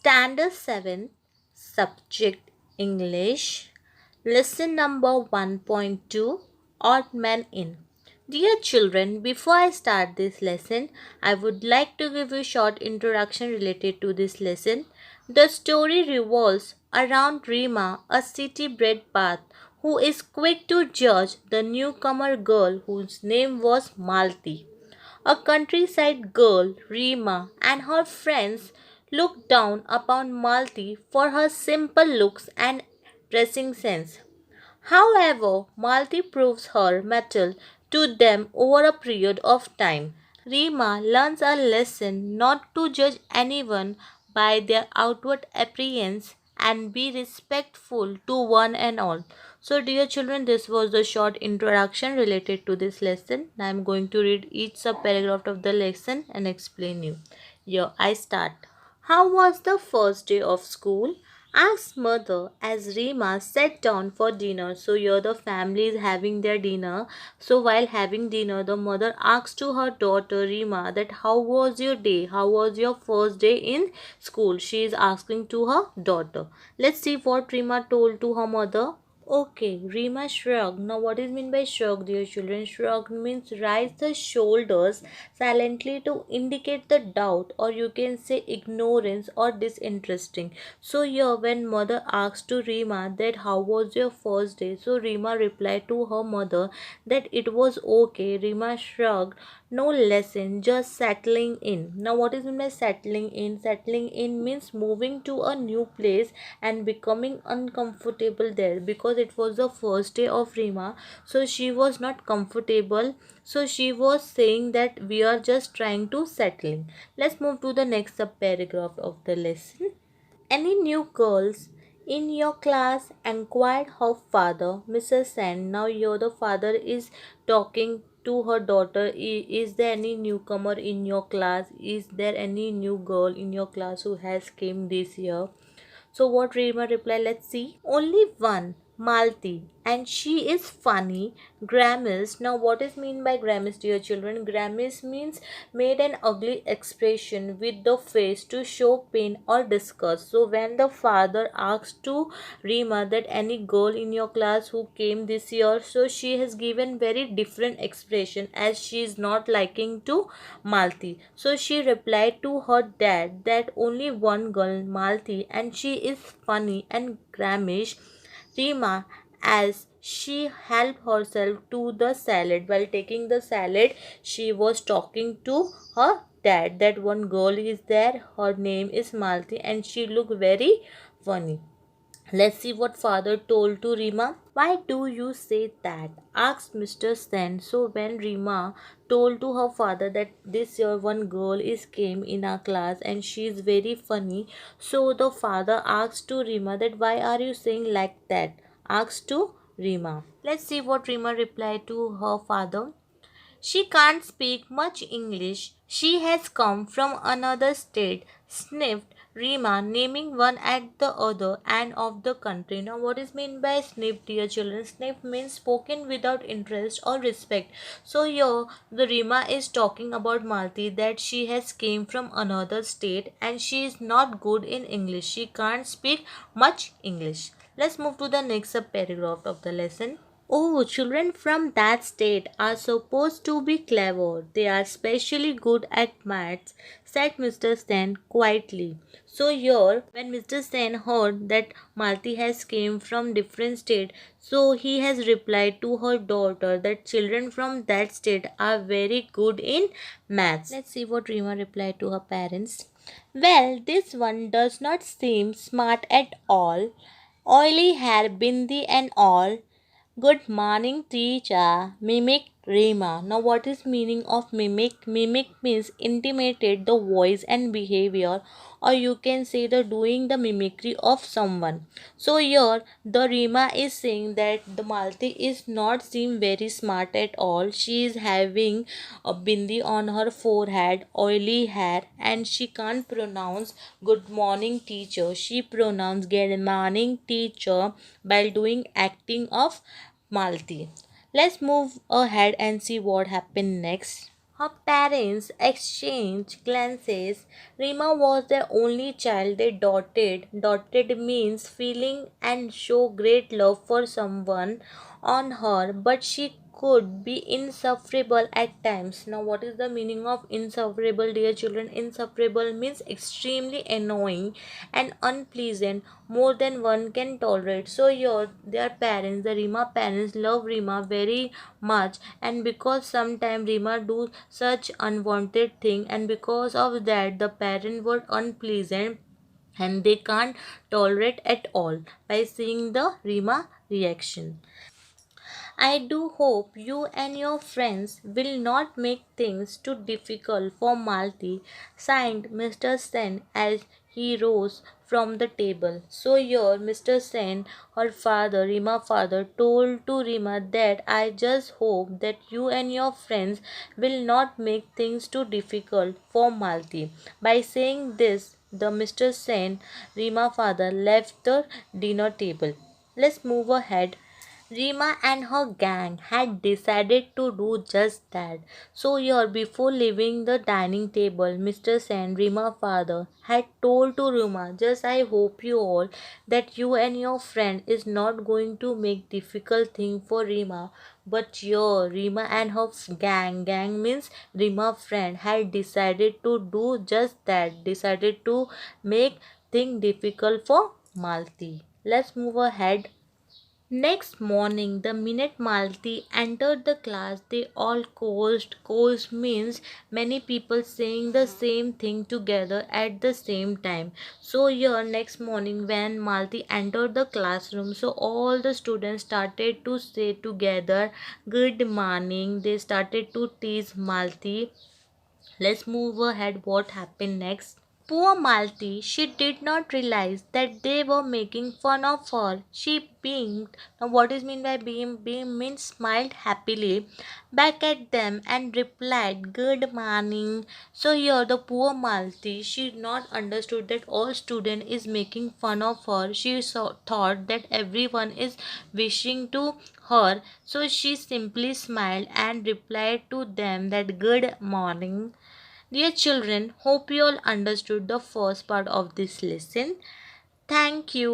Standard 7, Subject English, Lesson number 1.2, Odd Man In. Dear children, before I start this lesson, I would like to give you a short introduction related to this lesson. The story revolves around Rima, a city-bred bath, who is quick to judge the newcomer girl whose name was Malti. A countryside girl, Rima, and her friends looked down upon Malti for her simple looks and dressing sense. However, Malti proves her mettle to them over a period of time. Rima learns a lesson not to judge anyone by their outward appearance and be respectful to one and all. So, dear children, this was the short introduction related to this lesson. Now, I am going to read each sub paragraph of the lesson and explain you. Here, I start. How was the first day of school? Asked mother as Rima sat down for dinner. So here the family is having their dinner. So while having dinner, the mother asked to her daughter Rima that how was your day? How was your first day in school? She is asking to her daughter. Let's see what Rima told to her mother. Okay, Rima shrugged. Now, what is meant by shrug, dear children? Shrug means raise the shoulders silently to indicate the doubt, or you can say ignorance or disinteresting. So, here, when mother asked to Rima that how was your first day, so Rima replied to her mother that it was okay. Rima shrugged. No lesson, just settling in. Now, what is meant by settling in? Settling in means moving to a new place and becoming uncomfortable there because it was the first day of Rima, so she was not comfortable. So she was saying that we are just trying to settle in. Let's move to the next sub paragraph of the lesson. Any new girls in your class? Enquired her father, Mrs. Sen. Now here the father is talking to her daughter. Is there any newcomer in your class? Is there any new girl in your class who has came this year? So what Rima replied, let's see. Only one, Malti, and she is funny. Grimace. Now what is mean by grimace, dear children? Grimace means made an ugly expression with the face to show pain or disgust. So when the father asked to Rima that any girl in your class who came this year, so she has given very different expression as she is not liking to Malti. So she replied to her dad that only one girl, Malti, and she is funny and gramish. Rima, as she helped herself to the salad. While taking the salad, she was talking to her dad that one girl is there, her name is Malti, and she looked very funny. Let's see what father told to Rima. Why do you say that? Asked Mr. Sen. So when Rima told to her father that this year one girl is came in our class and she is very funny, so the father asked to Rima that why are you saying like that? Asked to Rima. Let's see what Rima replied to her father. She can't speak much English. She has come from another state, sniffed Rima, naming one at the other end of the country. Now, what is meant by sniff, dear children? Sniff means spoken without interest or respect. So, here the Rima is talking about Malti that she has came from another state and she is not good in English. She can't speak much English. Let's move to the next paragraph of the lesson. Oh, children from that state are supposed to be clever. They are specially good at maths, said Mr. Sen quietly. So here, when Mr. Sen heard that Malti has came from different state, so he has replied to her daughter that children from that state are very good in maths. Let's see what Rima replied to her parents. Well, this one does not seem smart at all. Oily hair, bindi and all. Good morning, teacher. Mimic Rima. Now, what is meaning of mimic? Mimic means intimated the voice and behavior, or you can say the doing the mimicry of someone. So here, the Rima is saying that the Malti is not seem very smart at all. She is having a bindi on her forehead, oily hair, and she can't pronounce good morning, teacher. She pronounced good morning, teacher while doing acting of Malti. Let's move ahead and see what happened next. Her parents exchanged glances. Rima was their only child. They doted. Doted means feeling and show great love for someone on her, but she could be insufferable at times. Now, what is the meaning of insufferable, dear children? Insufferable means extremely annoying and unpleasant, more than one can tolerate. So, their parents, the Rima parents, love Rima very much, and because sometimes Rima do such unwanted thing, and because of that, the parent were unpleasant and they can't tolerate at all by seeing the Rima reaction. I do hope you and your friends will not make things too difficult for Malti, signed Mr. Sen as he rose from the table. So here Mr. Sen, her father, Rima father, told to Rima that I just hope that you and your friends will not make things too difficult for Malti. By saying this, the Mr. Sen, Rima father, left the dinner table. Let's move ahead. Rima and her gang had decided to do just that. So here before leaving the dining table, Mr. Sen, Rima's father, had told to Rima, just I hope you all that you and your friend is not going to make difficult thing for Rima. But here Rima and her gang means Rima friend, had decided to do just that, decided to make thing difficult for Malti. Let's move ahead. Next morning, the minute Malti entered the class, they all caused. Caused means many people saying the same thing together at the same time. So here, next morning, when Malti entered the classroom, so all the students started to say together, "Good morning." They started to tease Malti. Let's move ahead. What happened next? Poor Malti, she did not realize that they were making fun of her. She beamed. Now, what is meant by beam? Beam means smiled happily back at them and replied, "Good morning." So here, the poor Malti, she not understood that all student is making fun of her. She thought that everyone is wishing to her. So she simply smiled and replied to them that "Good morning." Dear children, hope you all understood the first part of this lesson. Thank you.